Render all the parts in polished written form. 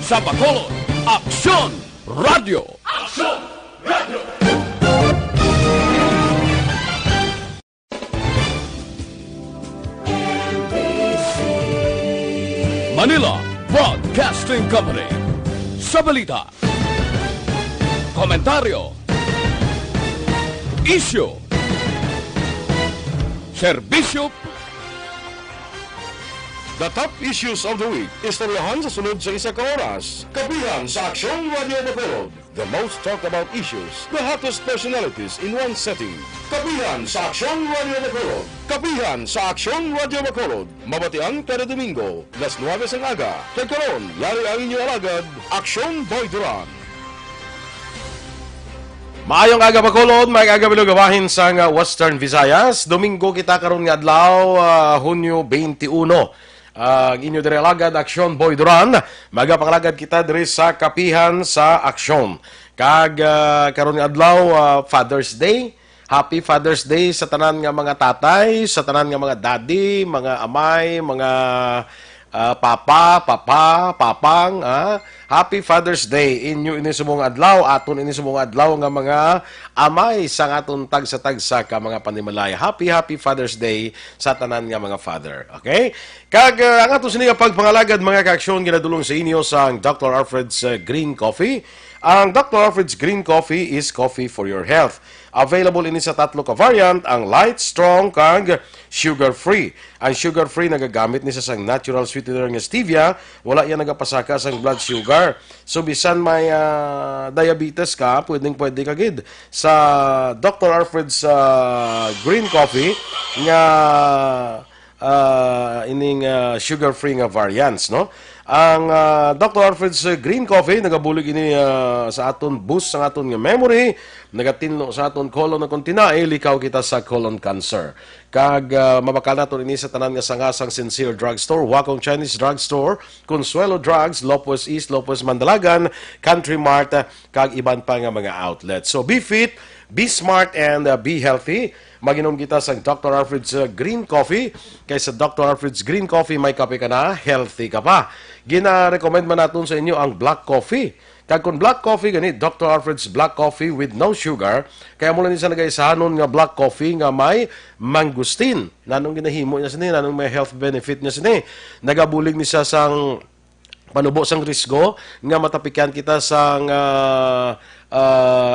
Sa Bacolod, Aksyon Radio! Aksyon Radio! Manila Broadcasting Company. Sa balita, komentaryo, isyu, serbisyo. The top issues of the week, istoryahan sa sunod sa isa ka oras. Kabihan sa Aksyon Radio Bacolod. The most talked about issues, the hottest personalities in one setting. Kabihan sa Aksyon Radio Bacolod. Kabihan sa Aksyon Radio Bacolod. Mabatian kada Domingo, las 9 ng aga. Kay karon, yari ang inyong alagad, Aksyon Boy Duran. Maayong aga Bacolod, may aga bilugawahin sa Western Visayas. Domingo kita karon nga adlaw, Hunyo 21. Inyo dire alagad Aksyon Boy Duran. Magapanglagad kita dire sa kapihan sa Aksyon. Kag karon nga adlaw, Father's Day. Happy Father's Day sa tanan nga mga tatay, sa tanan nga mga daddy, mga amay, mga papang. Happy Father's Day inyo inisumong adlaw, aton inisumong adlaw nga mga amay sa aton tagsa-tagsa ka mga panimalaya. Happy Father's Day sa tanan nga mga father. Okay? Kag ang aton sini nga pagpangalagad mga kaaksyon ginadulong sa inyo sa Dr. Alfred's Green Coffee. Ang Dr. Alfred's Green Coffee is coffee for your health. Available ini sa tatlo ka variant, ang light, strong, kag sugar-free. Ang sugar-free nagagamit ni sa sang natural sweetener nga stevia, wala yan nagapasaka sang blood sugar. So bisan may diabetes ka, pwede kagid sa Dr. Alfred's Green Coffee nga ining sugar-free nga variants, no? Ang Dr. Alfred's Green Coffee nagabulig ini sa aton boost sa aton nga memory, nagatinlo sa aton colon na kontinae, likaw kita sa colon cancer. Kag mabakal naton ini sa tanan nga sangasang Sincere Drugstore, Wakong Chinese Drugstore, Consuelo Drugs, Lopez East, Lopez Mandalagan, Country Mart, kag iban pa nga mga outlets. So be fit, be smart, and be healthy. Maginom kita sa Dr. Alfred's Green Coffee. Kaysa Dr. Alfred's Green Coffee, may kape ka na, healthy ka pa. Gina-recommend man natin sa inyo ang black coffee. Kag kung black coffee, gani, Dr. Alfred's Black Coffee with no sugar. Kaya mula nisa nagaisahanon nga black coffee nga may mangustin. Nanong ginahimo niya sini, nanong may health benefit niya sini. Nagabulig ni sa sang panubo sang risgo nga matapikan kita sang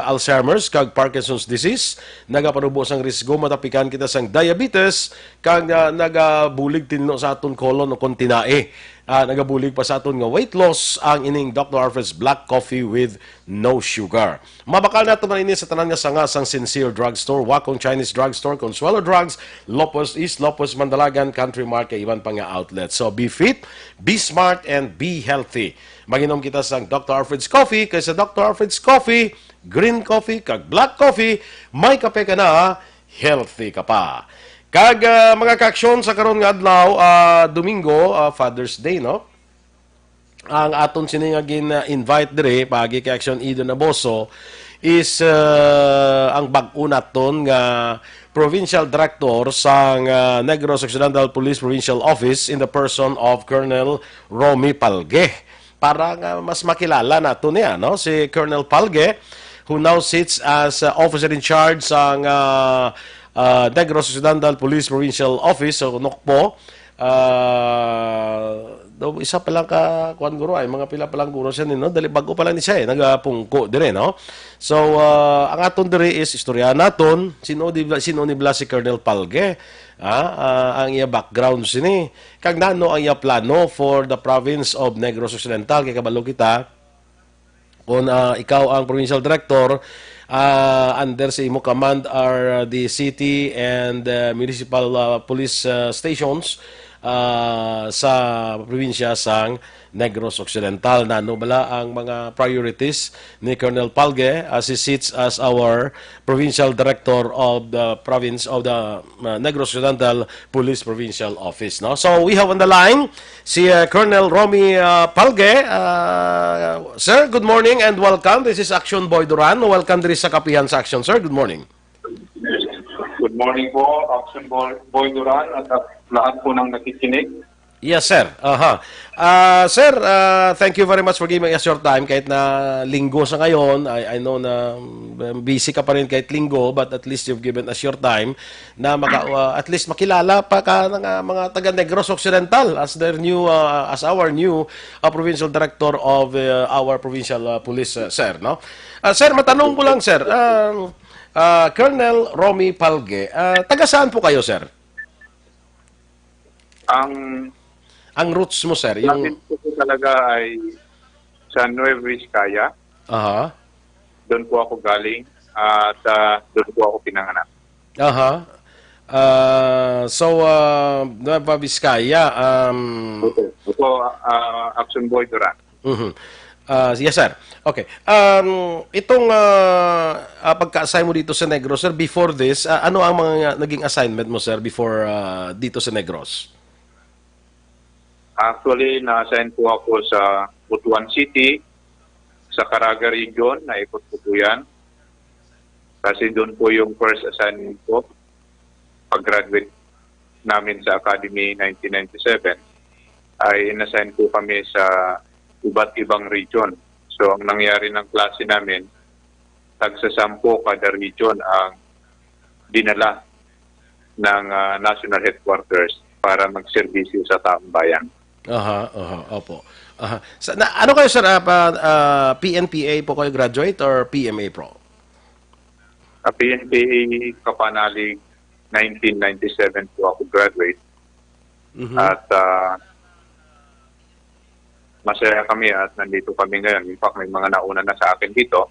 Alzheimer's kag Parkinson's disease, nagapanubo sang risgo matapikan kita sang diabetes kag nagabulig tinlo sa aton colon o kontinae. Nagabulig pa sa aton nga weight loss ang ining Dr. Alfred's Black Coffee with no sugar. Mabakal nato man ini sa tanan nga sangasang Sincere Drugstore, Wakong Chinese Drugstore, Consuelo Drugs, Lopez East, Lopez Mandalagan, Country Mart, kay iban pa nga outlet. So be fit, be smart, and be healthy. Maginom kita sa Dr. Alfred's Coffee, kaysa Dr. Alfred's Coffee, Green Coffee, kag Black Coffee, may kape ka na, healthy ka pa. Kag mga kaaksyon sa karon nga adlaw, Domingo, Father's Day, no? Ang aton sini nga gin-invite dire pagi kay Aksyon Ido Naboso is ang bag-o naton nga Provincial Director sa Negros Occidental Police Provincial Office in the person of Colonel Romy Palge. Para nga mas makilala nato niya, no? Si Colonel Palge, who now sits as officer in charge sa Negros Occidental Police Provincial Office, so NOCPO. Isa pa lang ka kuan guro ay mga pila pa lang guro siya no, dali bago pa lang ni siya nagapungko dire, no. So ang aton dire is istorya naton sino ni si Colonel Palge, ang iya background sini kag nano ang iya plano for the province of Negros Occidental. Kay kabalo kita kung ikaw ang provincial director, under sa imo command are the city and municipal police stations sa probinsya sang Negros Occidental. Nano bala ang mga priorities ni Colonel Palge as he sits as our provincial director of the province of the Negros Occidental Police Provincial Office, no? So we have on the line si Colonel Romy Palge. Sir, good morning and welcome. This is Aksyon Boy Duran. Welcome diri sa kapihan sa Aksyon, sir. Good morning. Good morning po, Aksyon Boy Duran at lahat po ng nakikinig. Yes, sir. Aha. Sir, thank you very much for giving us your time. Kahit na linggo sa ngayon, I know na busy ka pa rin kahit linggo, but at least you've given us your time na at least makilala pa ka ng mga taga Negros Occidental as their new as our new provincial director of our provincial police, sir. No, sir, matanong ko lang, sir. Colonel Romy Palge, taga saan po kayo, sir? Ang roots mo, sir, Lapit ko po talaga ay sa Nueva Vizcaya. Aha. Doon po ako galing at doon po ako pinanganak. Aha. Nueva Vizcaya. Ito, Action Boy Duran. Yes, sir. Okay. Itong pagka-assign mo dito sa Negros, sir, before this, ano ang mga naging assignment mo, sir, before dito sa Negros? Actually, na-assign po ako sa Butuan City, sa Caraga Region, naikot po po yan. Kasi doon po yung first assignment ko, pag-graduate namin sa Academy 1997, ay inassign po kami sa iba't ibang region. So, ang nangyari ng klase namin, tagsa-10 kada region ang dinala ng national headquarters para magserbisyo sa taong bayan. Opo. Ano kayo, sir? PNPA po kayo graduate or PMA Pro? PNPA Kapanalig 1997 po ako graduate. At masaya kami at nandito kami ngayon. In fact, may mga nauna na sa akin dito.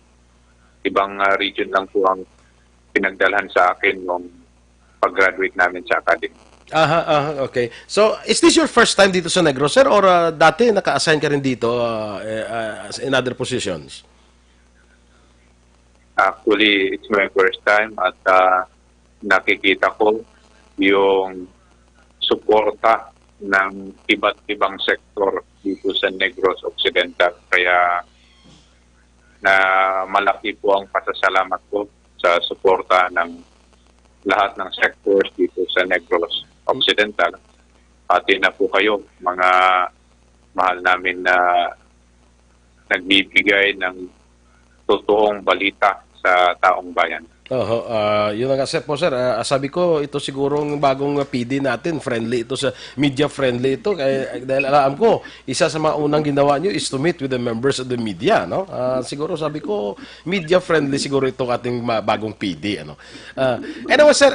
Ibang region lang po ang pinagdalhan sa akin nung pag-graduate namin sa academy. Okay. So, is this your first time dito sa Negros, sir? Or dati naka-assign ka rin dito in other positions? Actually, it's my first time at nakikita ko yung suporta ng iba't ibang sektor dito sa Negros Occidental. Kaya na malaki po ang pasasalamat ko sa suporta ng lahat ng sectors dito sa Negros Occidental. Pati na po kayo, mga mahal namin na nagbibigay ng totoong balita sa taong bayan. Yun nga, sir po, sir. Sabi ko, ito sigurong bagong PD natin, friendly ito sa media friendly ito. Dahil alam ko, isa sa mga unang ginawa nyo is to meet with the members of the media, no? Siguro sabi ko, media friendly siguro itong ating bagong PD, ano. Anyway, sir,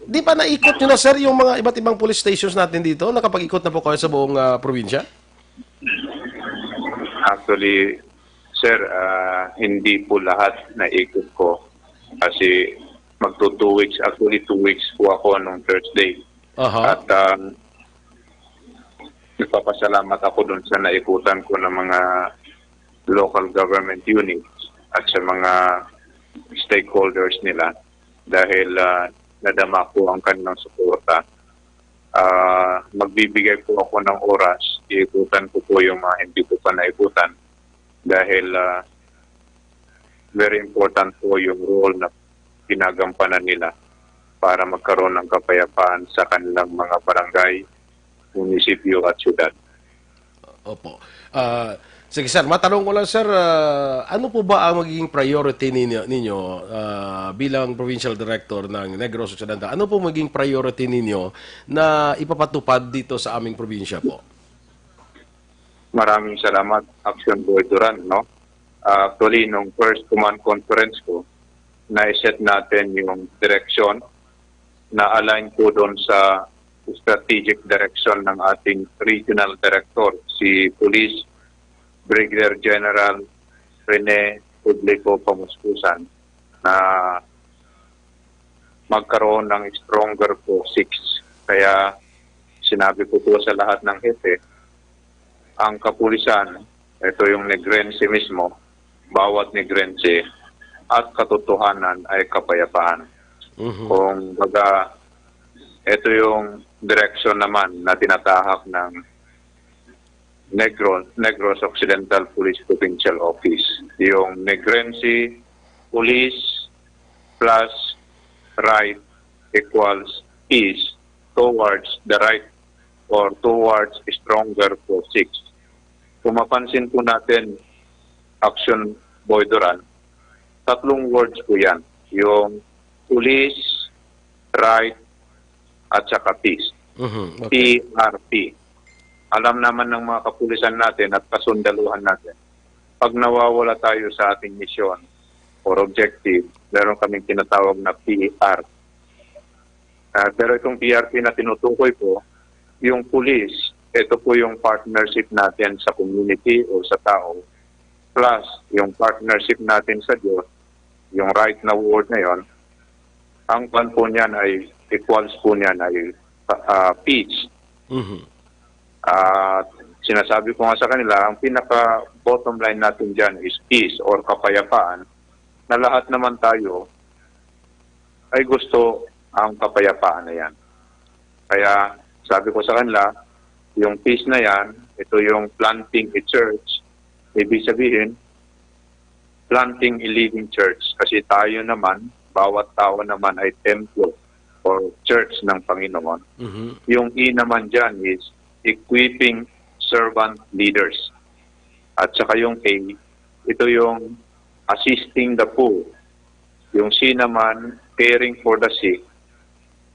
di pa naikot nyo na, sir, yung mga iba't ibang police stations natin dito? Nakapag-ikot na po kayo sa buong probinsya? Actually, sir, hindi po lahat naikot ko. Kasi magto 2 weeks, actually 2 weeks po ako nung Thursday. At nagpapasalamat ako doon sa naikutan ko ng mga local government units at sa mga stakeholders nila dahil nadama po ang kanilang suporta. Magbibigay po ako ng oras, iikutan ko po yung mga hindi ko pa naikutan dahil very important po yung role na ginagampanan nila para magkaroon ng kapayapaan sa kanilang mga barangay, munisipyo at syudad. Opo. Sige, sir, matanong ko lang, sir, ano po ba ang magiging priority ninyo bilang provincial director ng Negros Occidental? Ano po magiging priority ninyo na ipapatupad dito sa aming probinsya po? Maraming salamat, Action Boy Duran, no? Actually, nung first command conference ko, na-set natin yung direction na align po doon sa strategic direction ng ating regional director, si Police Brigadier General Rene Publico Pamuspusan, na magkaroon ng stronger forces. Kaya sinabi ko po sa lahat ng hepe, ang kapulisan, ito yung Negrense mismo, bawat Negrense at katotohanan ay kapayapaan. Kung baga, ito yung direction naman na tinatahak ng Negros Occidental Police Provincial Office. Yung Negrense Police plus right equals peace towards the right or towards stronger forces. Kung mapansin po natin, Action Boy Duran, 3 words po yan. Yung police, right, at saka peace. Okay. PRP. Alam naman ng mga kapulisan natin at kasundaluhan natin, pag nawawala tayo sa ating misyon or objective, meron kaming tinatawag na PR. Pero itong PRP na tinutukoy po, yung police, ito po yung partnership natin sa community o sa tao, plus yung partnership natin sa Diyos, yung right na word na yon, ang pan po niyan ay, equals po niyan ay peace. Sinasabi ko nga sa kanila, ang pinaka-bottom line natin dyan is peace or kapayapaan, na lahat naman tayo ay gusto ang kapayapaan na yan. Kaya sabi ko sa kanila, yung peace na yan, ito yung planting a church. Ibig sabihin, planting a living church. Kasi tayo naman, bawat tao naman ay templo or church ng Panginoon. Yung E naman dyan is equipping servant leaders. At saka yung A, ito yung assisting the poor. Yung C naman, caring for the sick.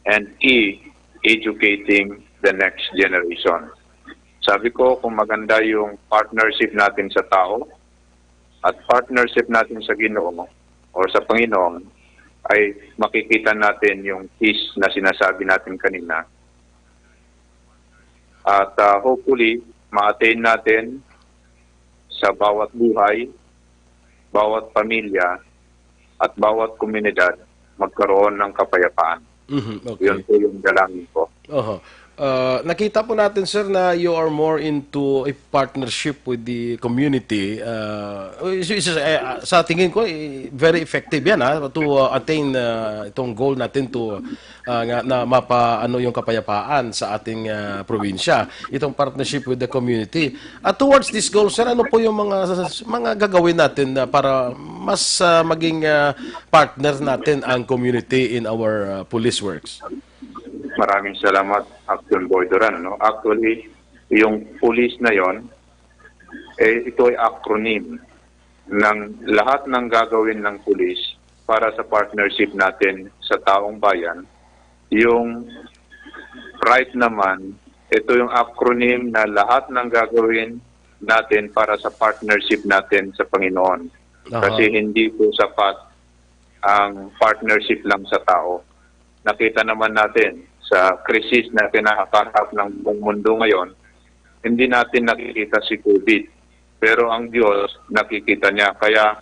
And E, educating the next generation. Sabi ko, kung maganda yung partnership natin sa tao at partnership natin sa Ginoo or sa Panginoon, ay makikita natin yung peace na sinasabi natin kanina. At hopefully, ma-attain natin sa bawat buhay, bawat pamilya, at bawat komunidad magkaroon ng kapayapaan. Okay. Yun po yung dalangin ko. Nakita po natin, sir, na you are more into a partnership with the community. Sa tingin ko, very effective yan to attain itong goal natin to na mapaano yung kapayapaan sa ating probinsya. Itong partnership with the community. At towards this goal, sir, ano po yung mga gagawin natin para mas maging partner natin ang community in our police works? Maraming salamat, Action Boy Duran. No? Actually, yung police na yon, ito ay acronym ng lahat ng gagawin ng police para sa partnership natin sa taong bayan. Yung right naman, ito yung acronym na lahat ng gagawin natin para sa partnership natin sa Panginoon. Kasi hindi po sapat ang partnership lang sa tao. Nakita naman natin sa krisis na kinakaharap ng buong mundo ngayon, hindi natin nakikita si COVID. Pero ang Diyos, nakikita niya. Kaya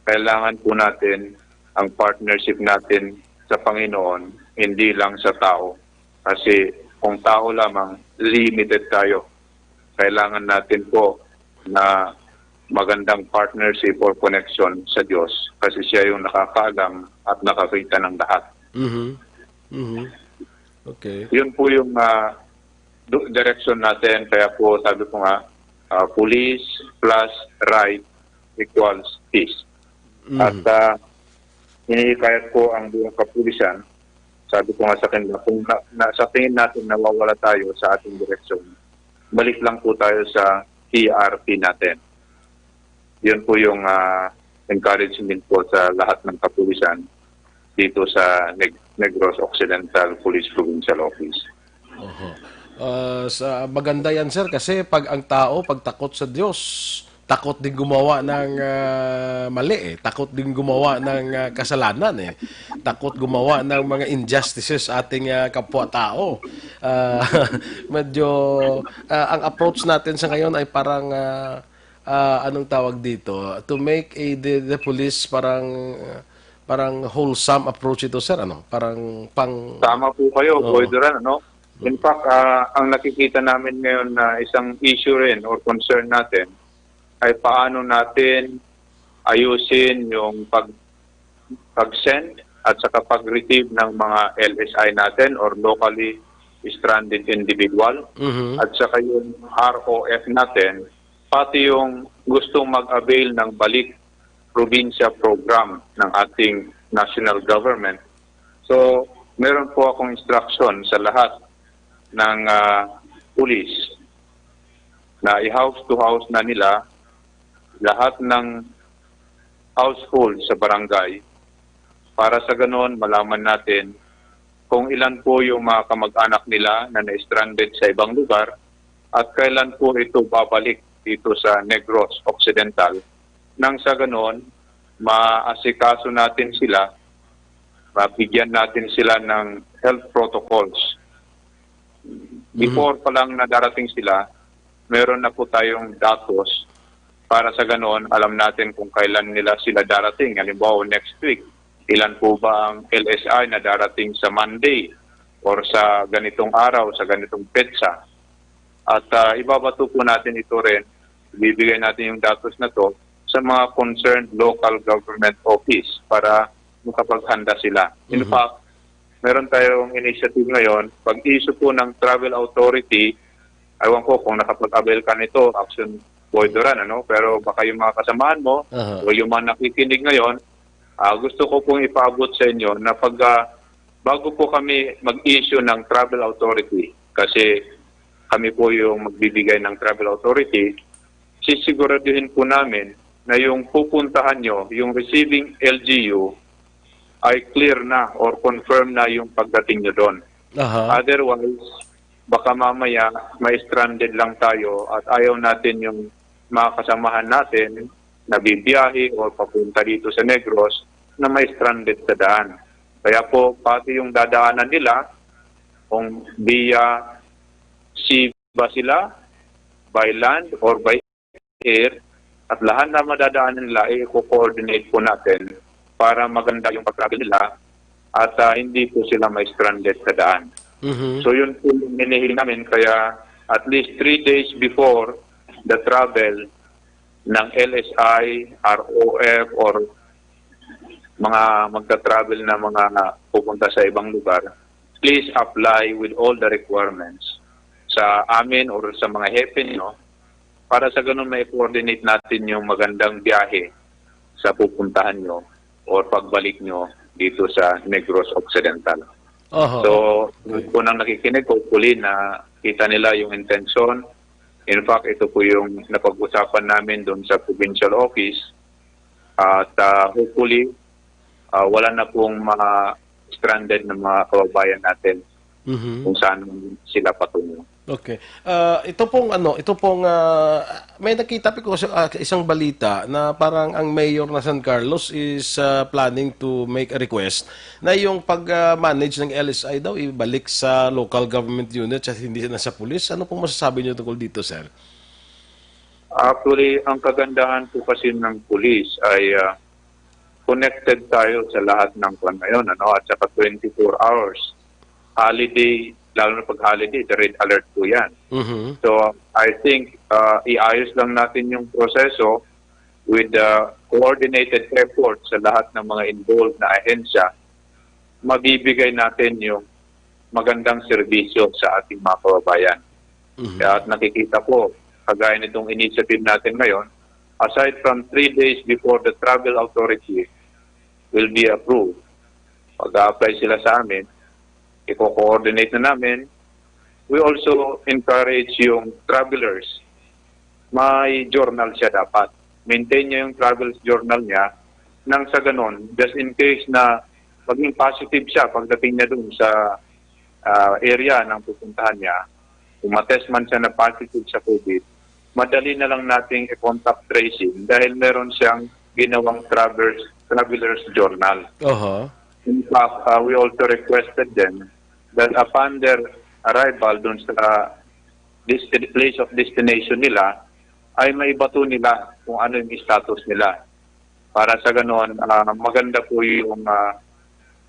kailangan po natin ang partnership natin sa Panginoon, hindi lang sa tao. Kasi kung tao lamang, limited tayo. Kailangan natin po na magandang partnership or connection sa Diyos. Kasi siya yung nakakaalam at nakakita ng lahat. Okay. Yun po yung direction natin. Kaya po sabi ko nga, police plus right equals peace. At hinihikayat ko ang buong kapulisan. Sabi ko nga sa kanila, kung sa tingin natin nawawala tayo sa ating direksyon, balik lang po tayo sa PRP natin. Yun po yung encouragement po sa lahat ng kapulisan dito sa Negros Occidental Police Provincial Office. Sa maganda yan, sir, kasi pag ang tao, pag takot sa Diyos, takot din gumawa ng mali takot din gumawa ng kasalanan takot gumawa ng mga injustices ating kapwa-tao. Medyo ang approach natin sa ngayon ay parang anong tawag dito, to make the police parang wholesome approach ito, sir, parang Tama po kayo, Boy Duran, In fact, ang nakikita namin ngayon na isang issue rin or concern natin ay paano natin ayusin yung pag-send at saka pag-retrieve ng mga LSI natin or locally stranded individual at saka yung ROF natin, pati yung gustong mag-avail ng balik probinsya program ng ating national government. So, meron po akong instruction sa lahat ng police na i-house to house na nila lahat ng household sa barangay para sa ganoon malaman natin kung ilan po yung mga kamag-anak nila na na-stranded sa ibang lugar at kailan po ito babalik dito sa Negros Occidental. Nang sa ganoon, maasikaso natin sila, mabigyan natin sila ng health protocols. Before pa lang na darating sila, meron na po tayong datos para sa ganoon, alam natin kung kailan nila sila darating. Halimbawa, next week, ilan po ba ang LSI na darating sa Monday or sa ganitong araw, sa ganitong petsa. At ibabato po natin ito rin, bibigay natin yung datos na to sa mga concerned local government office para makapaghanda sila. In fact, meron tayong initiative ngayon, pag-issue po ng travel authority, aywan ko kung nakapag-avail ka nito, Action Boy Duran, pero baka yung mga kasamaan mo o yung mga nakikinig ngayon, gusto ko pong ipaabot sa inyo na bago po kami mag-issue ng travel authority, kasi kami po yung magbibigay ng travel authority, sisiguraduhin po namin na yung pupuntahan nyo, yung receiving LGU, ay clear na or confirm na yung pagdating nyo doon. Otherwise, baka mamaya may stranded lang tayo at ayaw natin yung mga kasamahan natin na bibiyahe o papunta dito sa Negros na may stranded sa daan. Kaya po, pati yung dadaanan nila, kung via sea ba sila, by land or by air, at lahat na madadaanan nila ay i-coordinate po natin para maganda yung pag-travel nila at hindi po sila may stranded sa daan. So yun po yung minihil namin, kaya at least 3 days before the travel ng LSI, ROF, or mga magta-travel na mga pupunta sa ibang lugar, please apply with all the requirements sa amin or sa mga hepe nyo para sa ganun may coordinate natin yung magandang biyahe sa pupuntahan nyo or pagbalik nyo dito sa Negros Occidental. So, kung nang nakikinig, hopefully na kita nila yung intention. In fact, ito po yung napag-usapan namin doon sa provincial office. At hopefully, wala na pong mga stranded na mga kababayan natin kung saan sila patungo. Okay. Ito pong may nakita ko sa isang balita na parang ang mayor na San Carlos is planning to make a request na yung pag-manage ng LSI daw ibalik sa local government units at hindi na sa police. Ano pong masasabi niyo tungkol dito, sir? Actually, ang kagandahan po kasi ng police ay connected tayo sa lahat ng ngayon, at saka 24 hours. Holiday, lalo na pag-holiday, the red alert po yan. So, I think iayos lang natin yung proseso with coordinated effort sa lahat ng mga involved na ahensya, mabibigay natin yung magandang serbisyo sa ating mga kababayan. At nakikita po, kagaya nitong initiative natin ngayon, aside from 3 days before the travel authority will be approved, pag-apply sila sa amin, i-coordinate na namin. We also encourage yung travelers. May journal siya dapat. Maintain niya yung travel journal niya nang sa ganon, just in case na maging positive siya pagdating niya dun sa area ng pupuntahan niya, kung matest man siya na positive sa COVID, madali na lang nating i-contact tracing dahil meron siyang ginawang traveler's journal. In fact, we also requested them that upon their arrival dun sa place of destination nila, ay maibato nila kung ano yung status nila. Para sa ganoon, maganda po yung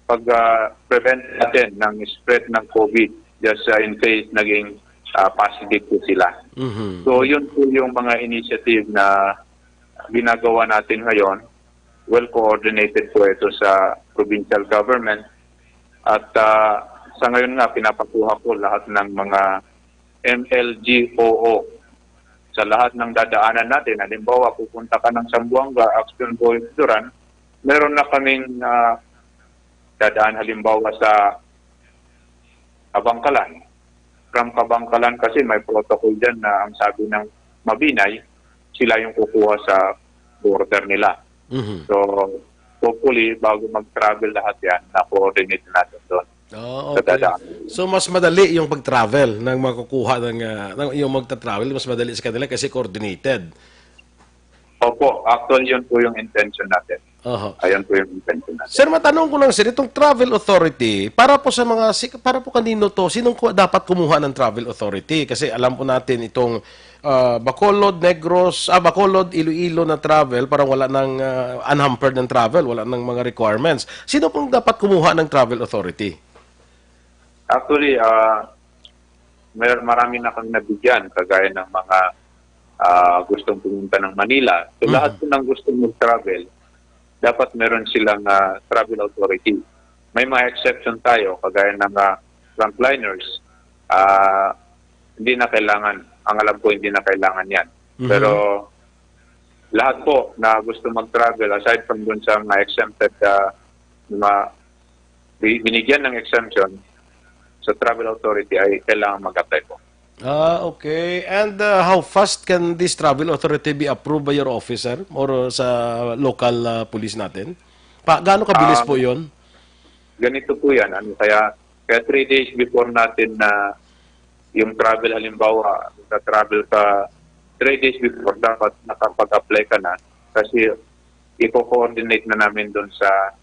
pag-prevent natin ng spread ng COVID just in case naging positive po sila. So yun po yung mga initiative na ginagawa natin ngayon. Well coordinated po ito sa provincial government. At sa ngayon nga, pinapakuha ko lahat ng mga MLGOO sa lahat ng dadaanan natin. Halimbawa, pupunta ka ng Zamboanga, Action Boy Duran, meron na kaming dadaan halimbawa sa Abangkalan. from Kabangkalan kasi may protocol dyan na ang sabi ng Mabinay, sila yung kukuha sa border nila. Mhm. So, hopefully, bago mag-travel lahat yan, na-coordinate natin doon. Oh, Sa okay. dadaan. So mas madali yung pag-travel ng makukuha yung magta-travel, mas madali sa kanila kasi coordinated. Opo, actually yun po yung intention natin. Oho. Ayun po yung intention natin. Sir, matanong ko lang sir, itong travel authority, para po sa para po kanino to, sinong dapat kumuha ng travel authority? Kasi alam po natin itong Bacolod, Negros, Bacolod, Iloilo na travel, parang wala ng unhampered ng travel, wala ng mga requirements. Sino pong dapat kumuha ng travel authority? Actually, marami na kang nabigyan, kagaya ng mga gustong pumunta ng Manila. So, lahat po ng gustong mag-travel, dapat meron silang travel authority. May mga exception tayo, kagaya ng frontliners. Hindi na kailangan. Ang alam ko, hindi na kailangan yan. Pero lahat po na gusto mag-travel, aside from dun sa mga exempted, binigyan ng exemption sa travel authority, ay kailangan mag-apply po. Okay. And how fast can this travel authority be approved by your officer or sa local police natin? Gaano kabilis po yun? Ganito po yan. Kaya 3 days before natin na yung travel, halimbawa, travel ka 3 days before, dapat nakapag-apply ka na kasi i-coordinate na namin doon sa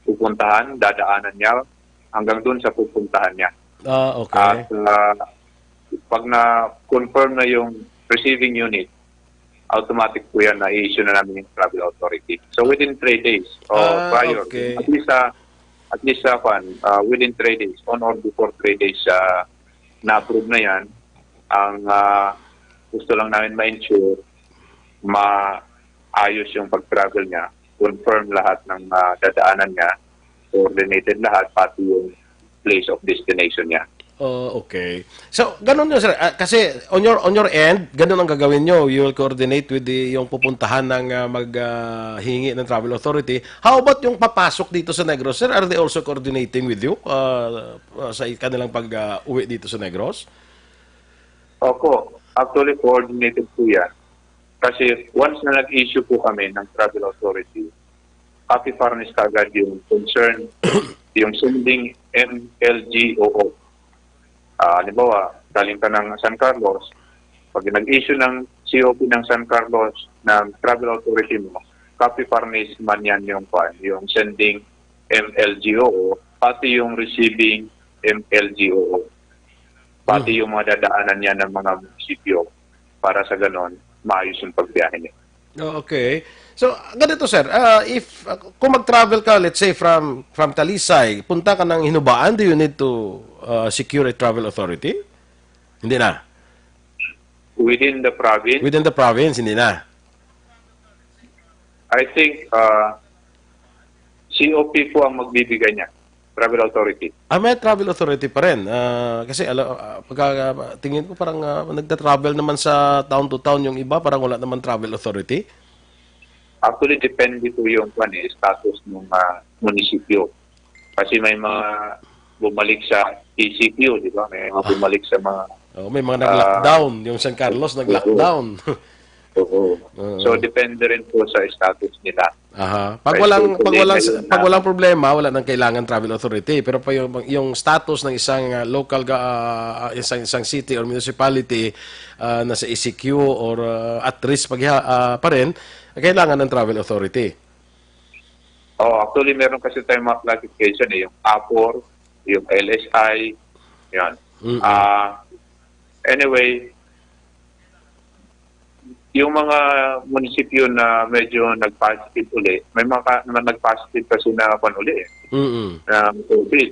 pupuntahan, dadaanan niya, hanggang doon sa pupuntahan niya. Okay. At pag na-confirm na yung receiving unit, automatic po yan na i-issue na namin yung travel authority. So within 3 days prior, okay. at least within 3 days, on or before 3 days, na-approve na yan. Ang gusto lang namin ma-ensure, maayos yung pag-travel niya, confirm lahat ng dadaanan niya, coordinated lahat, pati yung place of destination niya. Okay. So, ganun yun, sir. Kasi on your end, ganun ang gagawin nyo. You will coordinate with yung pupuntahan ng maghingi ng travel authority. How about yung papasok dito sa Negros? Sir, are they also coordinating with you sa kanilang pag-uwi dito sa Negros? Opo. Actually, coordinated po yan. Kasi once na nag-issue po kami ng travel authority, copy furnish kagad yung concern, yung sending MLGOO. Halimbawa, galing ka ng San Carlos, pag nag-issue ng COP ng San Carlos ng travel authority mo, copy furnish man yan yung sending MLGOO, pati yung receiving MLGOO, pati yung mga dadaanan niya ng mga munisipyo para sa ganon, maayos yung pagbiyahe niya. Okay. So, ganito sir, kung mag-travel ka, let's say from Talisay, punta ka ng Hinubaan, do you need to secure a travel authority? Hindi na. Within the province, Within the province, hindi na. I think COP po ang magbibigay niya, travel authority. May travel authority pa rin. Kasi tingin ko parang nagta-travel naman sa town to town yung iba, parang wala naman travel authority. Actually, depende po yung status ng munisipyo. Kasi may mga bumalik sa ECQ, di ba? May mga bumalik sa mga... May mga nag-lockdown. Yung San Carlos nag-lockdown. Oo. So, depende rin po sa status nila. Aha. Pag walang problema, wala nang kailangan travel authority. Pero pa yung status ng isang local isang city or municipality na sa ECQ or at risk pa rin, kailangan ng travel authority. Actually meron kasi tayong mga classification yung APOR, yung LSI, yan. Anyway, yung mga munisipyo na medyo nag-positive uli, may mga nag-positive kasi na uli ng COVID.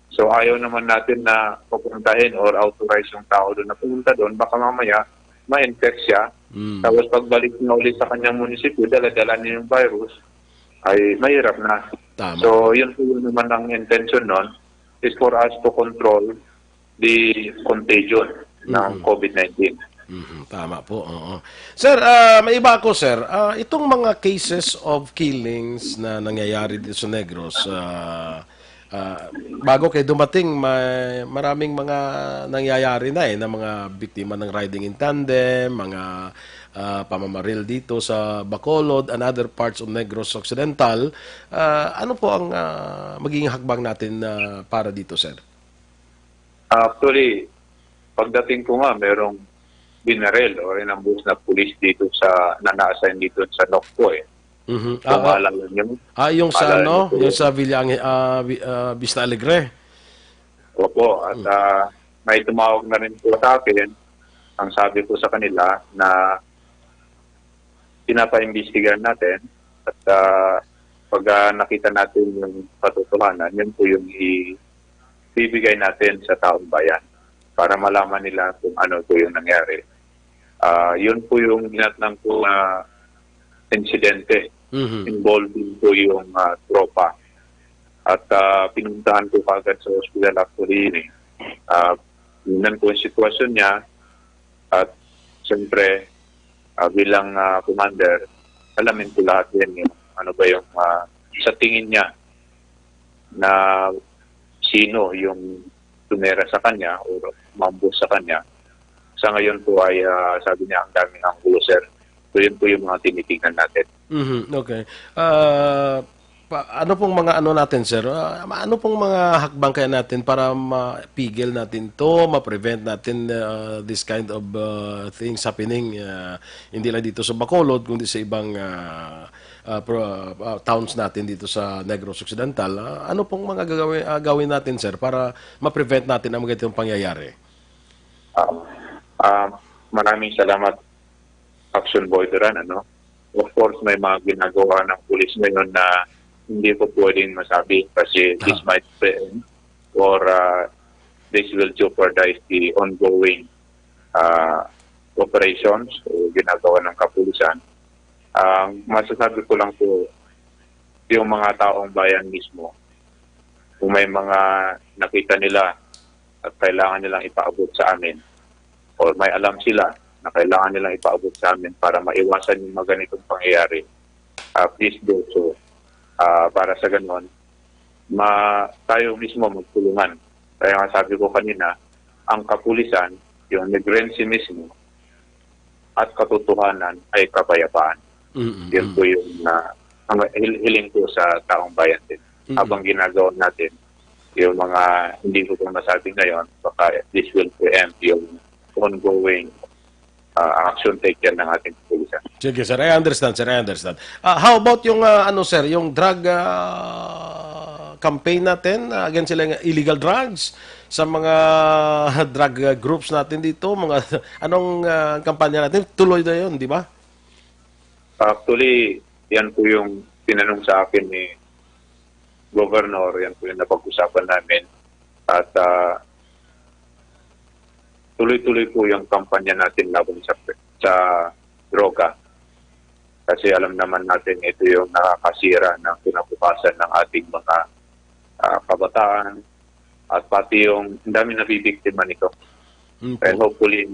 So ayaw naman natin na pupuntahin or authorize yung tao doon na pumunta doon, baka mamaya ma-infect siya. Tapos pagbalik na ulit sa kanyang munisipyo, dala-dala niya yung virus, ay mahirap na. Tama. So yun po naman ang intention nun, is for us to control the contagion ng COVID-19. Tama po. Sir, may iba ako, sir. Itong mga cases of killings na nangyayari dito sa Negros, bago kayo dumating, maraming mga nangyayari na na mga biktima ng riding in tandem, mga pamamaril dito sa Bacolod and other parts of Negros Occidental. Ano po ang magiging hakbang natin para dito, sir? Actually, pagdating ko nga, merong binarel o inambus na pulis dito sa na-assign dito sa Nocpo Mhm. Kung maalala niyo. Yung sa Maalala niyo po. yung sa Vista Alegre. Opo, at may tumawag na rin po sa akin. Ang sabi ko sa kanila na pinapaimbestigahan natin at pag nakita natin yung katotohanan, yun po yung ibibigay natin sa taong bayan para malaman nila kung ano po yung nangyari. Yun po yung ginatnang po na insidente. Involving po yung tropa. At pinuntahan ko kagad sa hospital actually. Yun po yung sitwasyon niya. At siyempre, bilang commander, alamin ko lahat din yung ano ba yung sa tingin niya na sino yung tumera sa kanya o mambus sa kanya. Sa ngayon po ay sabi niya ang daming anggulo, sir. So yun po yung mga tinitingnan natin. Okay. Ano pong mga ano natin, sir? Ano pong mga hakbang kaya natin para mapigil natin to, ma-prevent natin this kind of things happening hindi lang dito sa Bacolod kundi sa ibang towns natin dito sa Negros Occidental. Ano pong mga gawin natin, sir, para ma-prevent natin ang mga itong pangyayari? Maraming salamat, Action Boy Duran, ano? Of course, may mga ginagawa ng pulis ngayon na hindi ko pwedeng masabi kasi this might prevent or this will jeopardize the ongoing operations o ginagawa ng kapulisan. Masasabi ko lang po yung mga taong bayan mismo, kung may mga nakita nila at kailangan nilang ipaabot sa amin or may alam sila na kailangan nilang ipaabot sa amin para maiwasan yung mga ganitong pangyayari, please do so. Para sa ganon, tayo mismo magtulungan. Kaya nga sabi ko kanina, ang kapulisan, yung Negrense mismo, at katotohanan ay kapayapaan. Yan po yung ang hiling ko sa taong bayan din. Habang ginagawa natin, yung mga hindi ko pong masabi ngayon, baka this will preempt yung ongoing action taken ng ating kapulisan. Sige, sir. I understand, sir. I understand. How about yung, sir, yung drug campaign natin against illegal drugs sa mga drug groups natin dito? Anong kampanya natin? Tuloy na yun, di ba? Actually, yan po yung tinanong sa akin ni Governor. Yan po yung napag-usapan namin. At tuloy-tuloy po yung kampanya natin laban sa droga. Kasi alam naman natin ito yung nakakasira ng kinabukasan ng ating mga kabataan at pati yung dami nabibiktima nito. And hopefully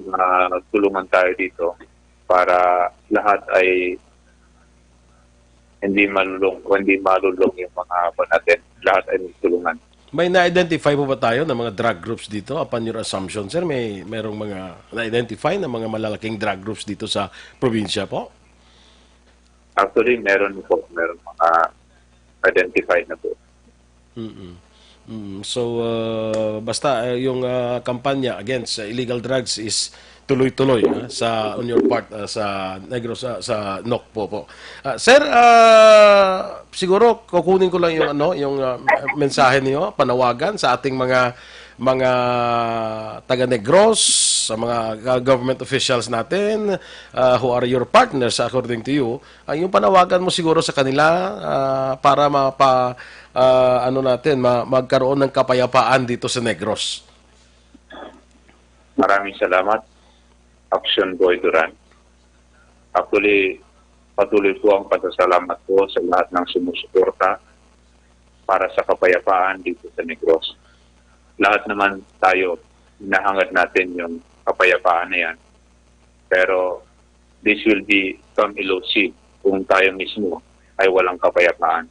tulungan tayo dito para lahat ay hindi malulong yung mga natin. Lahat ay magtulungan. May na-identify po ba tayo ng mga drug groups dito? Upon your assumption, sir, mayroong mga na-identify na mga malalaking drug groups dito sa probinsya po? Actually, meron mga identified na po. So, basta yung kampanya against illegal drugs is tuloy-tuloy sa on your part sa Negros sa Nocpo po. Sir, siguro kukunin ko lang yung mensahe niyo, panawagan sa ating mga taga Negros, sa mga government officials natin who are your partners according to you. Yung panawagan mo siguro sa kanila para magkaroon ng kapayapaan dito sa Negros. Maraming salamat, Action Boy Duran. Actually, patuloy po ang pasasalamat ko sa lahat ng sumusuporta para sa kapayapaan dito sa Negros. Lahat naman tayo, hinahangad natin yung kapayapaan na yan. Pero this will become elusive kung tayo mismo ay walang kapayapaan.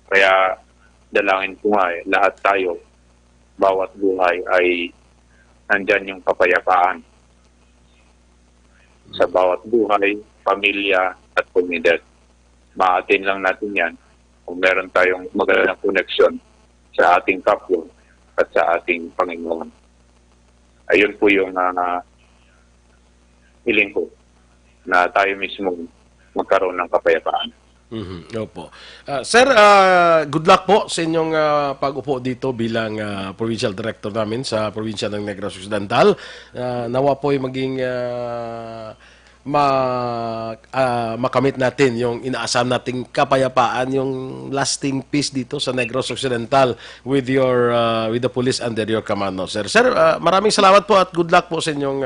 Kaya dalangin ko nga lahat tayo, bawat buhay ay nandyan yung kapayapaan sa bawat buhay, pamilya at komunidad. Maatin lang natin yan kung meron tayong magandang koneksyon sa ating kapwa at sa ating Panginoon. Ayun po yung hiling ko na tayo mismo magkaroon ng kapayapaan. Opo. Sir, good luck po sa inyong pag-upo dito bilang provincial director namin sa probinsya ng Negros Occidental. Nawa po ay maging makamit natin yung inaasam nating kapayapaan, yung lasting peace dito sa Negros Occidental with your with the police under your command, no, sir. Sir, maraming salamat po at good luck po sa inyong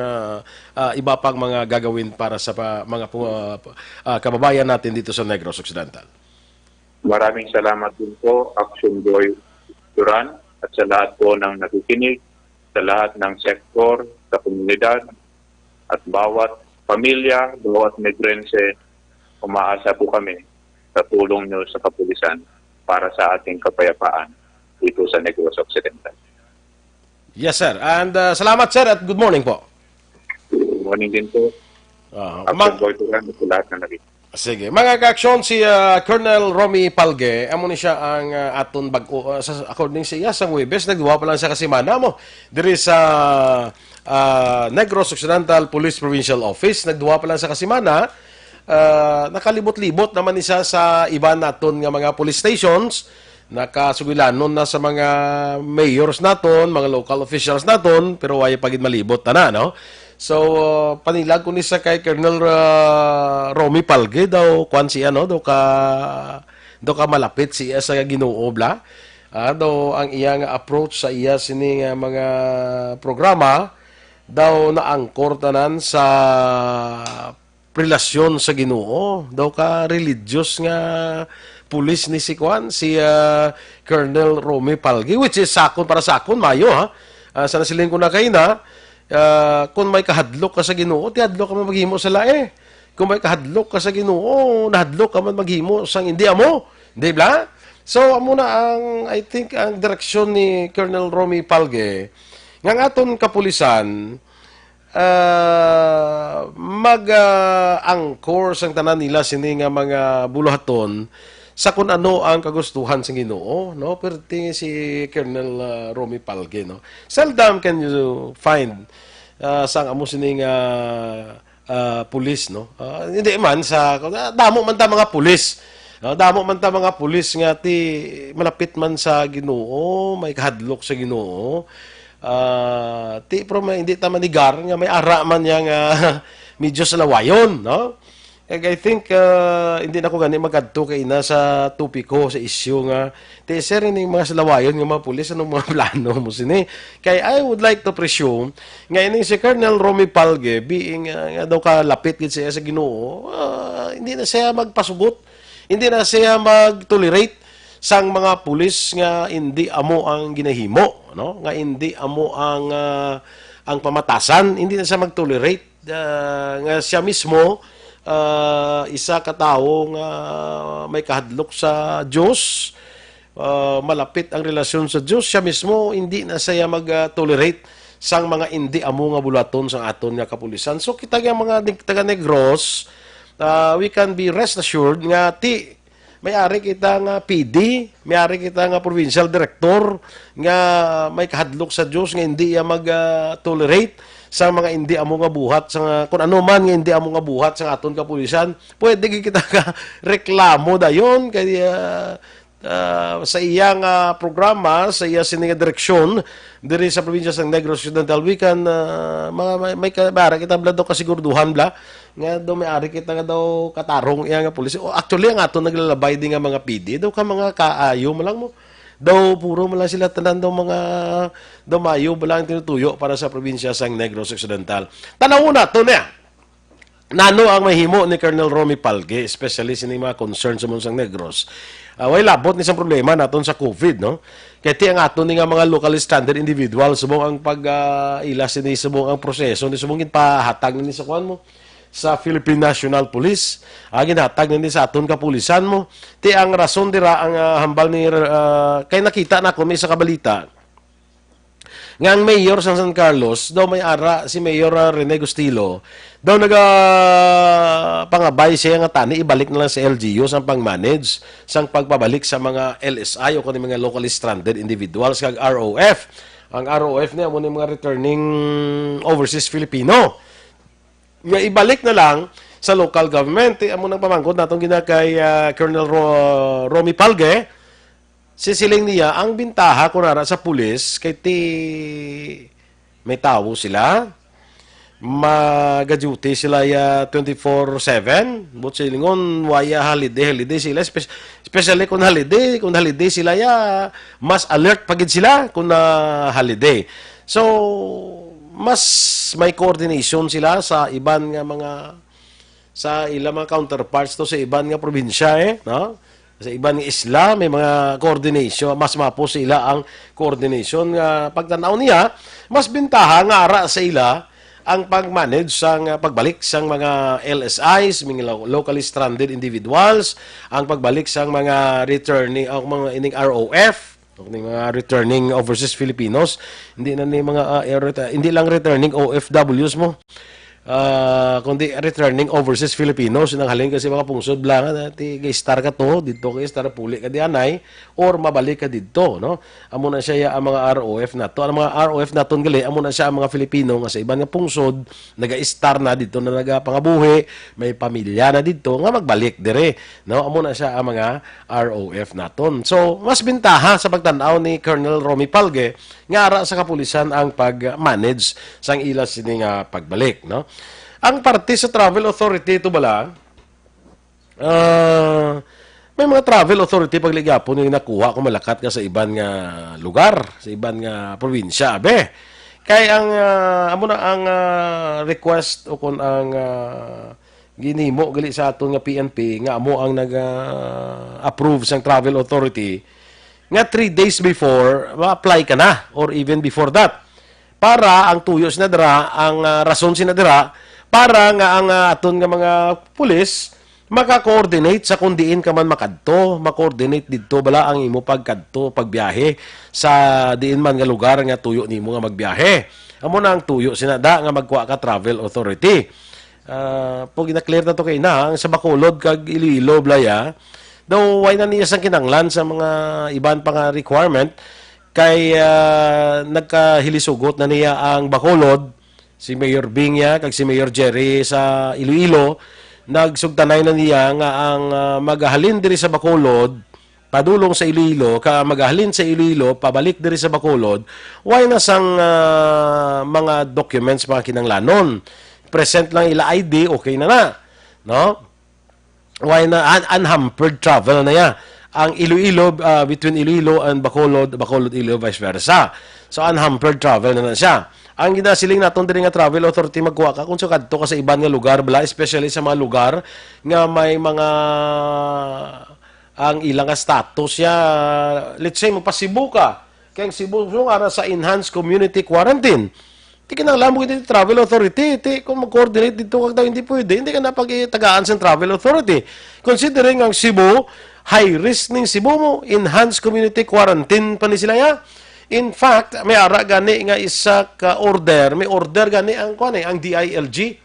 iba pang mga gagawin para sa mga kababayan natin dito sa Negros Occidental. Maraming salamat din po, Action Boy Duran, at sa lahat po ng nakikinig, sa lahat ng sektor, sa komunidad, at bawat pamilya, bawat negrense, umaasa po kami sa tulong nyo sa kapulisan para sa ating kapayapaan dito sa Negros Occidental. Yes, sir. And salamat, sir, at good morning po. Good morning din po. Action Boy Duran at sa lahat ng nakikinig. Sige. Mga ka-aksyon, si Colonel Romy Palge, amo ni siya ang aton bago, according sa iya, sa Huwebes, nagduwa pa lang sa kasimana mo. Diri sa Negros Occidental Police Provincial Office, nagduwa pa lang sa kasimana, nakalibot-libot naman isa sa iba naton nga mga police stations, nakasugilanon na sa mga mayors naton, mga local officials naton, pero ay pagid malibot na, no? So, panilag ko ni sa kay Colonel Romy Palge daw, kwan siya, no? Daw ka malapit siya sa Ginoo bla. Daw ang iyang approach sa iya sining mga programa, daw naangkor tanan sa relasyon sa Ginoo. Daw ka religious nga pulis ni si kwan, si Colonel Romy Palge, which is sakon para sakon, mayo, ha? Sa nasilin ko na kayo na, kung may kahadlok ka sa Ginoo, tihadlok ka man maghimo sa lae. Kung may kahadlok ka sa Ginoo, nahadlok ka man maghimo sang hindi amo. Di ba? So, amo na ang, I think, ang direksyon ni Colonel Romy Palge, ng aton kapulisan, mag-angkor sang tanan nila sini nga mga buluhaton sa kung ano ang kagustuhan sa Ginoo, no? Pero tingin si Colonel Romy Palge, no? Seldom can you find sang amo sining pulis, no? Hindi man sa damo man ta mga pulis. Damo man ta mga pulis nga ti malapit man sa Ginoo, may kahadlok sa Ginoo. Ti pero hindi ta manigar nga may ara man yang medyo sa lawayon, no? I think hindi na ko gani magadto kay na sa tupiko sa issue nga ti sir ni mga salawayon nga mga pulis anong mga plano mo sini kay I would like to presume nga ini si Colonel Romy Palge being nga daw ka lapit gid siya sa Ginoo, hindi na siya magpasugot, hindi na siya mag-tolerate sang mga pulis nga hindi amo ang ginahimo, no, nga hindi amo ang pamatasan, hindi na siya mag-tolerate nga siya mismo isa ka tawo nga may kahadlok sa Diyos, malapit ang relasyon sa Diyos, siya mismo hindi na siya mag-tolerate sang mga hindi amo nga bulaton sang aton nga kapulisan. So kita nga mga taga Negros, we can be rest assured nga may-ari kita nga PD, may-ari kita nga provincial director nga may kahadlok sa Diyos nga hindi mag-tolerate sa mga hindi amo nga buhat sa kung ano man nga hindi amo nga buhat sa aton kapulisan, pwede kita ka reklamo dayon kay sa iyang programa, sa iya sining direksyon diri sa probinsya sa Negros Occidental, we can may kabara kita bla daw kasigurduhan bla nga daw may-ari kita nga daw katarong iya nga pulis. Actually ang aton naglalabay din nga mga PD daw ka mga kaayo mo lang mo. Daw puro mo lang sila tanan daw mga daw mayo lang tinutuyo para sa probinsya sa Negros Occidental. Tanaw na to niya. Nano ang mahimo ni Colonel Romy Palge, especially sa mga concerns sa Munsang Negros. Way labot ni sa problema naton sa COVID, no? Kaya ti ang aton nga mga local standard individual subong ang pag-ilas ni subong ang proseso ni subong pahatag ni sa kuan mo sa Philippine National Police. Ginhatag nini sa aton kapulisan mo. Ti ang rason dira ang hambal ni kay nakita na ko may sa kabalita nga ang mayor sa San Carlos daw may ara si Mayor Rene Gustilo daw pangabay siya nga tani ibalik na lang sa LGU sang pang-manage sang pagpabalik sa mga LSI o kani mga locally stranded individuals kag ROF. Ang ROF niya mo ni mga returning overseas Filipino. Nga ibalik na lang sa local government. Amo nang pamangkot natong gina kay Colonel Romy Palge. Sisiling niya ang bintaha kunara sa pulis kay may tawo sila. Mag-duty sila 24/7. But silingon waya holiday sila especially kung holiday sila mas alert pagid sila kung holiday. So mas may coordination sila sa iban nga sa ilang mga counterparts to sa iban nga probinsya no? Sa iban nga isla may mga coordination, mas mapo sila ang coordination nga pagtanaw niya, mas bintaha nga ara sa ila ang pag-manage sang pagbalik sang mga LSIs, mga locally stranded individuals, ang pagbalik sang mga returning mga ining ROF, mga returning overseas Filipinos, hindi na ni mga hindi lang returning OFWs mo. Kundi returning overseas Filipinos nang halin kasi mga pungsod blangan ti star ka to dito kay star puli ka di anay or mabalik ka dito no amo na siya ang mga ROF nato ang mga ROF naton gali amo na siya ang mga Filipino nga sa iban nga pungsod naga-star na dito na nagapangabuhi may pamilya na dito nga magbalik dire no amo na siya ang mga ROF naton so mas bintaha sa pagtan-aw ni Colonel Romy Palge nga ara sa kapulisan ang pag-manage sang ila sini nga pagbalik no. Ang parte sa travel authority ito bala, may mga travel authority pagligapon yung nakuha kung malakat ka sa iban nga lugar, sa iban nga probinsya. Abe, kaya ang amo na ang request o kung ang ginimo gali sa aton nga PNP nga amo ang nag-approve sang travel authority nga 3 days before ma-apply ka na or even before that. Para ang tuyos na dira, ang rason sinadira, para nga ang aton nga mga pulis maka-coordinate sa kung diin ka man makadto, ma-coordinate didto bala ang imo pagkadto, pagbiyahe sa diin man nga lugar nga tuyo nimo nga magbiyahe. Amo na ang tuyo sinada nga magkuha ka travel authority. Pag ina-clear na to kay na sa Bacolod kag Iloilo blaya, daw why na niya sang kinanglan sa mga iban pa nga requirement kay nagkahilisugot na niya ang Bacolod, si Mayor Bingya kag si Mayor Jerry sa Iloilo, nagsugtanay na niya nga ang magahalin diri sa Bacolod, padulong sa Iloilo, ka magahalin sa Iloilo, pabalik diri sa Bacolod, why na sang mga documents mga kinanglanon. Present lang ila ID, okay na. No? Why na unhampered travel na niya. Ang Iloilo, between Iloilo and Bacolod, Bacolod-Iloilo, vice versa. So, unhampered travel na siya. Ang ginasiling naton diri nga travel authority magkuha ka kung sa kadto ka sa iban nga lugar, bala, especially sa mga lugar nga may mga ang ilang nga status ya, let's say, magpasibo ka. Kaya ang Cebu ara sa enhanced community quarantine. Di ka nang lamog ito travel authority. Kung mag-coordinate dito kag daw hindi pwede, hindi ka na pag-tagaan sa travel authority. Considering ang Cebu, high risk ning Cebu mo, enhanced community quarantine pa ni sila ya. In fact, may ara gani nga isa ka order, may order gani ang ang DILG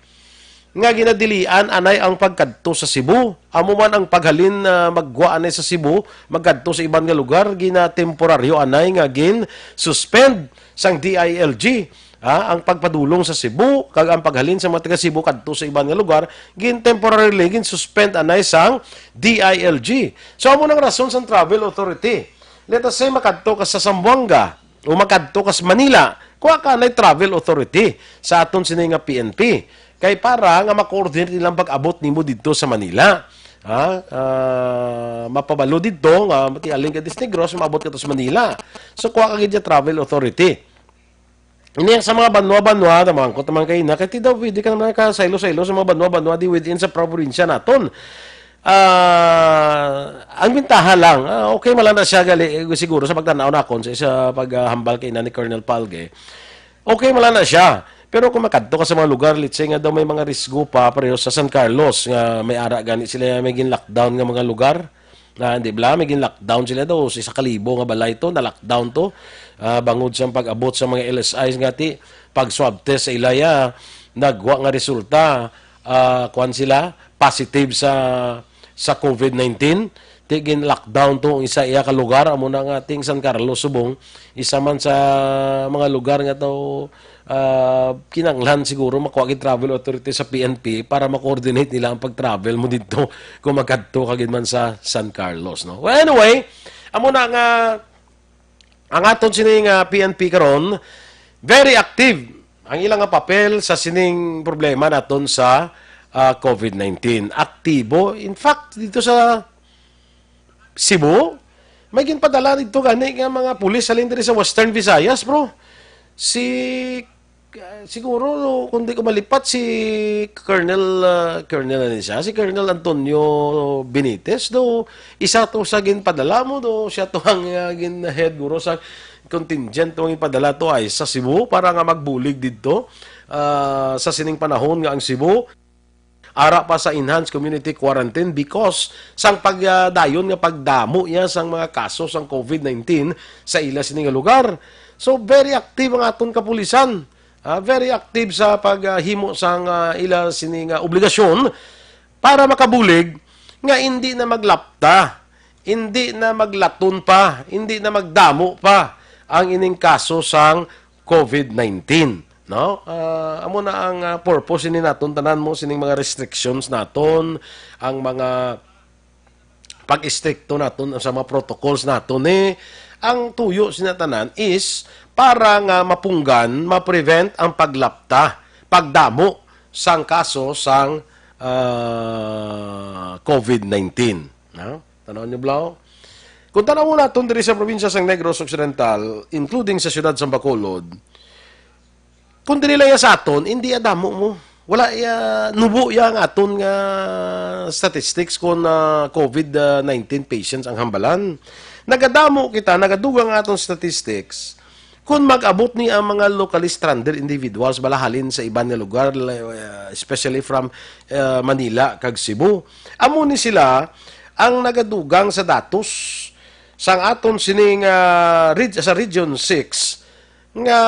nga ginadilian anay ang pagkadto sa Cebu. Amo man ang paghalin na magwa anay sa Cebu, magkadto sa iban nga lugar, gina temporaryo anay nga gin suspend sang DILG. Ang pagpadulong sa Cebu, kag ang paghalin sa mga taga Cebu kadto sa iban nga lugar, gin temporarily gin suspend anay sang DILG. So amo nang rason sa travel authority. Let us say makadto ka sa Zamboanga o makadto ka sa Manila, kuha ka na travel authority sa aton sini nga PNP. Kay para nga ma-coordinate nilang pag-abot nimo dito sa Manila. Mapabalo dito nga matialing ka Disney Gross, maabot ka to sa Manila. So kuha ka gid travel authority. Ini sa mga banwa-banwa, naman ko naman kayo na, kaya daw pwede ka naman ka-silo-silo sa mga banwa-banwa di within sa probinsya naton. Ang bintaha lang, okay malang na siya gali, siguro sa pagtanaw na kon sa paghambal kay na ni Colonel Palge, okay malang na siya. Pero kung makadto ka sa mga lugar, let's say nga daw may mga risgo pa pareho sa San Carlos nga may ara gani sila may gin lockdown nga mga lugar. Na di ba may gin lockdown sila daw sa 1,000 nga balay to na lockdown to. Bangod sa pag-abot sa mga LSIs nga ti pag swab test sa ilaya nagwa nga resulta kuan sila positive sa COVID-19. Tigin lockdown to ang isa iya ka lugar amo na nga ating San Carlos subong isa man sa mga lugar nga to kinanglan siguro makuha gid travel authority sa PNP para ma-coordinate nila ang pag-travel mo dito kung magkadto kagid man sa San Carlos, no. Well, anyway, amo na nga ang aton sining PNP karon very active ang ilang nga papel sa sining problema naton sa COVID-19. Aktibo, in fact, dito sa Cebu, may ginpadala dito gani nga mga pulis halin diri sa Western Visayas, bro. Siguro kung di ko malipat si Colonel si Colonel Antonio Benitez do isa to sa ginpadala mo do siya to ang head guro sa contingent to ginpadala to ay sa Cebu para nga magbulig didto sa sining panahon nga ang Cebu ara pa sa enhanced community quarantine because sang pagdayon nga pagdamo niya sang mga kaso sang COVID-19 sa ila sining lugar. So very active ang aton kapulisan. Very active sa paghimo sang ila sining obligasyon para makabulig nga hindi na maglapta, hindi na maglaton pa, hindi na magdamo pa ang ining kaso sang COVID-19. No? Amo na ang purpose ni naton tanan mo sining mga restrictions naton, ang mga pag-istrikto naton sa mga protocols naton ang tuyo sinatanan is para nga mapunggan, ma-prevent ang paglapta, pagdamo sang kaso sang COVID-19. No? Tanaw niyo blaw? Kung tanaw naton diri sa probinsya sang Negros Occidental, including sa siyudad sa Bacolod, kung dili lang sa aton, hindi adamo mo. Wala nubo yang aton nga statistics kung COVID-19 patients ang hambalan. Nagadamo kita, nagadugang aton statistics kung mag-abot ni ang mga locally stranded individuals balahalin sa iban nga lugar, especially from Manila kag Cebu. Amo ni sila ang nagadugang sa datos sang aton sining sa Region 6 nga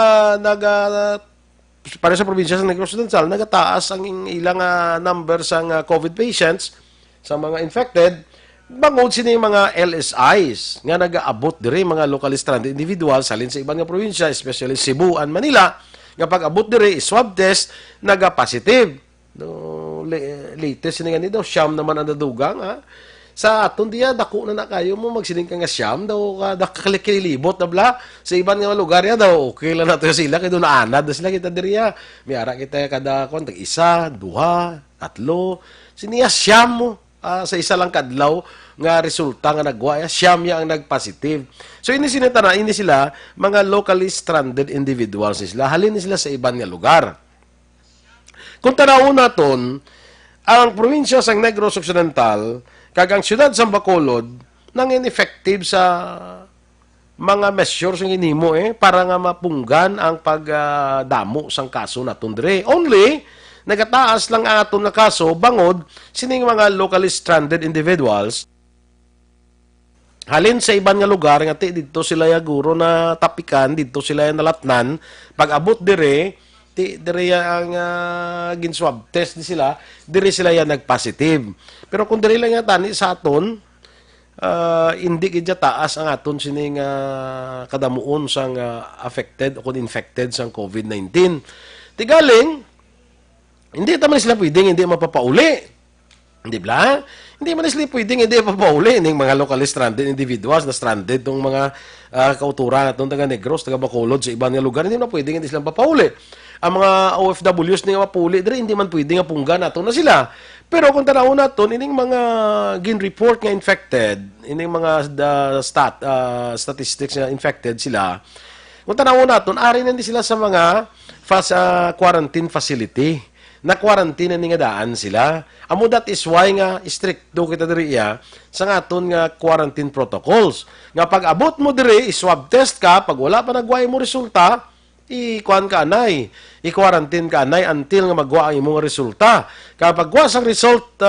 para sa probinsya sa Negros Occidental, nagataas ang ilang number sang COVID patients sa mga infected, bangod sini mga LSIs nga nagaabot diri mga locally stranded individuals salin sa ibang nga probinsya, especially Cebu and Manila, nga pag-abot diri swab test naga-positive. No, latest ni ganito, siyam naman ang nadugang sa aton diya dako na kayo mo magsiling ka nga siyam daw dakakilibot na bla sa iban nga lugar ya daw okay lang nato sila kay do naanad na sila kita diriya may ara kita kada kon tag isa, duha, tatlo siniya siyam mo sa isa lang kadlaw nga resulta nga nagwa siyam ya ang nagpositive. So ini sila mga locally stranded individuals sila halin sila sa iban nga lugar. Kung tanaw naton ang probinsya sang Negros Occidental kag ang siyudad sa Bacolod nang ineffective sa mga measures ng inimo para nga mapunggan ang pagdamo sang kaso naton dire. Only nagataas lang ang aton nga kaso bangod sining mga locally stranded individuals halin sa iban nga lugar nga dito sila guro na tapikan, dito sila nalatnan, pag-abot dire dire ang ginswab test ni sila, dire sila yan nag-positive. Pero kung dire lang nga tani sa aton, hindi kidya taas ang aton sining kadamuon sang affected o kung infected sang COVID-19. Tigaling, hindi naman sila pwedeng hindi mapapauli. Hindi ba? Hindi man sila pwedeng hindi mapapauli ng mga locally stranded individuals na stranded ng mga kauturan at ng taga Negros, taga Bacolod sa ibang lugar, hindi na pwedeng hindi sila mapapauli. Ang mga OFWs na mapuli dire hindi man pwede nga punggan nato na sila. Pero kung tanaw naton ining mga gin-report nga infected, ining mga statistics nga infected sila, kung tanaw naton ari na sila sa mga quarantine facility. Na quarantine ni nga daan sila. Amo that is why nga stricto kita diri sa aton nga quarantine protocols. Nga pag abot mo diri, swab test ka, pag wala pa nagway mo resulta, i-kuan ka anay, i-quarantine ka anay until nga magwa ang imong resulta. Kapag wa sang result,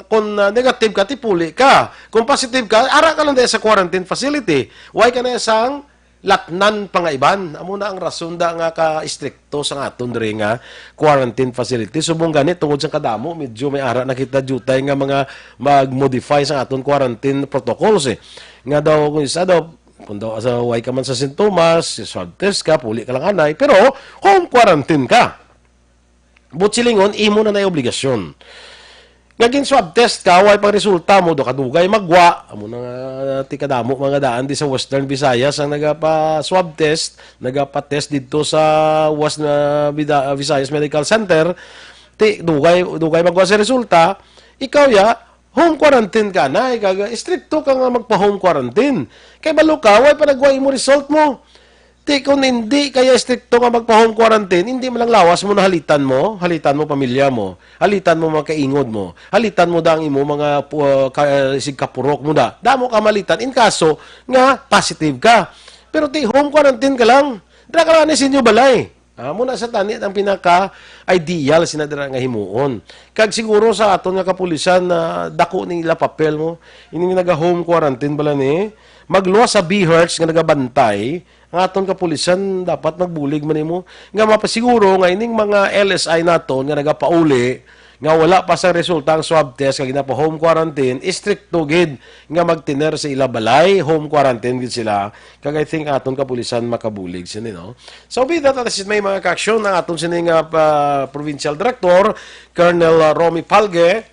kung negative ka, tipuli ka. Kung positive ka, ara ka lang dahil sa quarantine facility. Why ka na sang latnan pa nga iban? Amo na ang rason da nga ka-stricto sa aton diri nga quarantine facility. Subong ganit tungod sa kadamo, medyo may ara na kita jutay nga mga mag-modify sa aton quarantine protocols eh. Nga daw, kung isa daw, kung daw asaway ka man sa sintomas, swab test ka, puli ka lang anay, pero home quarantine ka. Butsilingon, imo na obligasyon. Ngaging swab test ka, way pang resulta mo, do kadugay magwa. Amo na nga tikadamo mga daan di sa Western Visayas ang nagapa-swab test, nagapa-test dito sa Visayas Medical Center. Dugay magwa sa resulta, ikaw ya, home quarantine ka na, stricto ka nga magpa-home quarantine. Kay balo ka, way pa nagway mo result mo. Kung hindi kaya stricto nga magpa-home quarantine, hindi mo lang lawas mo na halitan mo pamilya mo, halitan mo mga kaingod mo, halitan mo dang imo mga sigkapurok mo da. Damo ka malitan in kaso nga positive ka. Pero home quarantine ka lang. Dra ka lang sinyo balay. Muna sa tanit ang pinaka-ideal sinadara nga himuon. Kag siguro sa aton nga kapulisan na dako nila papel mo, ini naga-home quarantine bala ni, magluwas sa BHERTS nga nagabantay, ang aton kapulisan dapat magbulig man nimo nga mapasiguro nga ining mga LSI naton nga nagapauli nga wala pa sa resulta ang swab test kag ginapa home quarantine, stricto gid nga magtiner sa ila balay, home quarantine gid sila. Kag I think aton kapulisan makabulig sini no. So with that, this is may mga kaaksyon ng aton sining provincial director Colonel Romy Palge.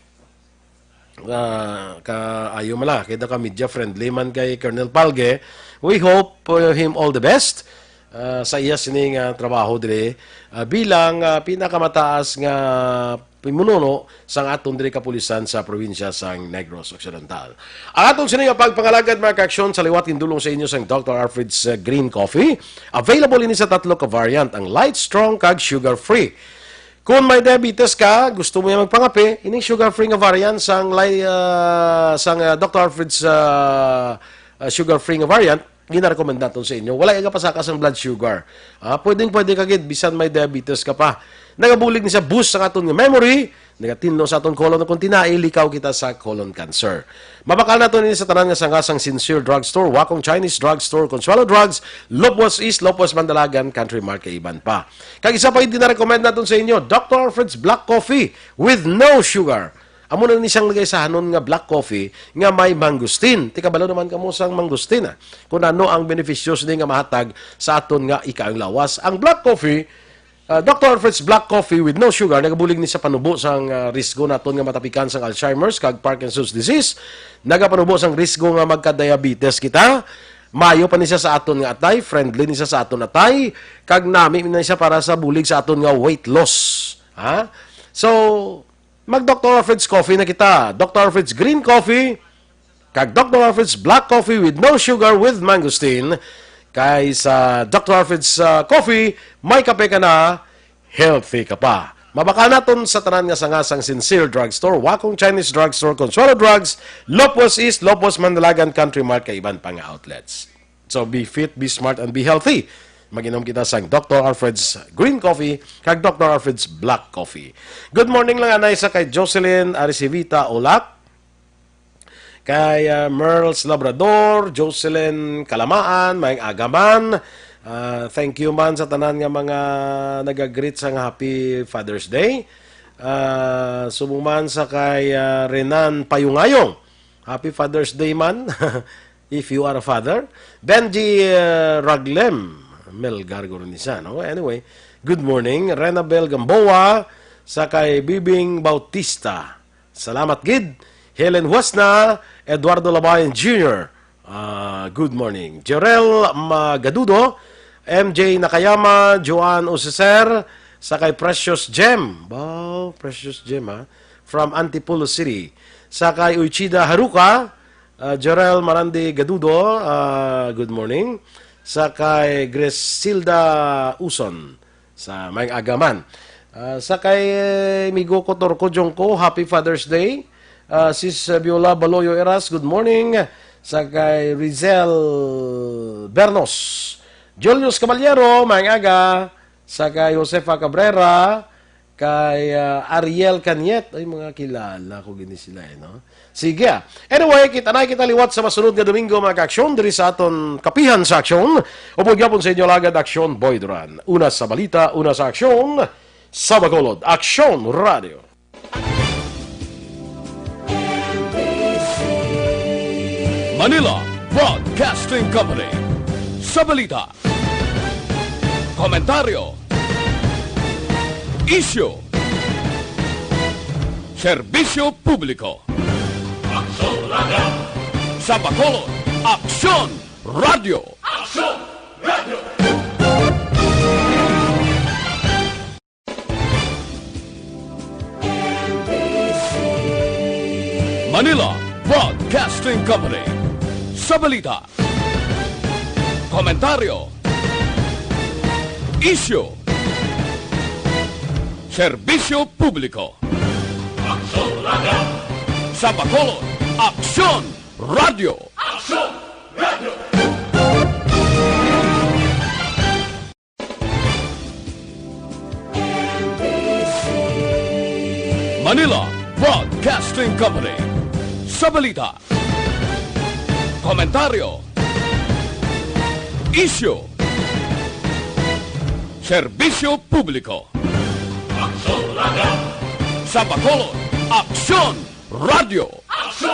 Ayo mala kay ka media friendly man kay Colonel Palge. We hope him all the best sa iya sining trabaho dire bilang pinakamataas nga pimununo sang aton diri kapulisan sa probinsya sang Negros Occidental. Ang aton sining pagpangalagad mga kaaksyon sa liwat indulong sa inyo sang Dr. Alfred's Green Coffee. Available ini sa tatlo ka variant, ang light, strong kag sugar free. Kung may diabetes ka, gusto mo yung magpangape, ining sugar-free nga variant sang Dr. Alfred's sugar-free nga variant, ginarekomend natin sa inyo. Wala yung pasakas ng blood sugar. Pwede kagid, bisan may diabetes ka pa. Nagabulig ni sa boost sa aton nga memory, nagatinlo sa aton colon na kung tinailikaw kita sa colon cancer. Mabakal nato ni sa tanan nga sangasang Sincere Drugstore, Wakong Chinese Drugstore, Consuelo Drugs, Lopwas East, Lopwas Mandalagan, Country Mart kay iban pa. Kag isa pa hindi na-recommend natin sa inyo, Dr. Alfred's Black Coffee with no sugar. Amo na ni siyang lagay sa hanon nga black coffee nga may mangustin. Tikabalo naman kamo sang mangustin kung ano ang beneficios ni nga mahatag sa aton nga ikaang lawas. Ang black coffee, Dr. Alfred's Black Coffee with no sugar, nagabulig ni sa panubo sang risgo naton nga matapikan sang Alzheimer's kag Parkinson's disease. Nagapanubo sang risgo nga magka-diabetes kita. Mayo pa ni siya sa aton nga atay, friendly ni siya sa aton atay, kag nami ni siya para sa bulig sa aton nga weight loss. So, mag Dr. Alfred's Coffee na kita. Dr. Alfred's Green Coffee kag Dr. Alfred's Black Coffee with no sugar with mangosteen. Kay sa Dr. Alfred's Coffee, may kape ka na, healthy ka pa. Mabaka naton sa tanan nga sangasang Sincere Drugstore, Wakong Chinese Drugstore, Consuelo Drugs, Lopwas East, Lopwas Mandalagan, Country Mart, kay iban pang outlets. So be fit, be smart, and be healthy. Mag-inom kita sa Dr. Alfred's Green Coffee kag Dr. Alfred's Black Coffee. Good morning lang anay sa kay Jocelyn Arisivita Olak, kay Merles Labrador, Jocelyn Kalamaan, Maing Agaman. Thank you man sa tanan nga mga nagagreet sa Happy Father's Day. Sumuman sa kay Renan Payungayong. Happy Father's Day man, if you are a father. Benji Raglem, Mel Gargoronisa, no? Anyway, good morning. Renabel Gamboa, sa kay Bibing Bautista. Salamat gid. Helen Huasna, Eduardo Labayan Jr., good morning. Jorel Magadudo, MJ Nakayama, Joan Usiser, sa kay Precious Gem. Wow, Precious Gem, from Antipolo City. Sa kay Uchida Haruka, Jorel Marandi Gadudo, good morning. Sa kay Gresilda Uson, sa Maing Agaman. Sa kay Migo Kotorko Jongko, Happy Father's Day. Sis Viola Baloyo Eras, good morning. Sa kay Rizel Bernos, Julius Caballero, mangaga, sa kay Josefa Cabrera, kay Ariel Canyet, ay mga kilala ko gini sila no. Sige. Anyway, kita liwat sa masunod nga Domingo mga aksyon diri sa aton kapihan sa aksyon. Upod gyapon sa inyo lagad aksyon Boy Duran. Una sa balita, una sa aksyon sa Bacolod. Aksyon Radio. Manila Broadcasting Company. Sa balita, komentaryo, isyu, serbisyo publiko. Action Radio! Sa Bacolod, Aksyon Radio. Action Radio! Manila Broadcasting Company. Sa balita, komentaryo, isyu, serbisyo publiko. Action Radio! Sa Bacolod, Aksyon Radio. Action Radio! Manila Broadcasting Company. Sa balita, komentaryo, isyu, serbisyo publiko. Action Radio! Sa Bacolod, Aksyon Radio. Action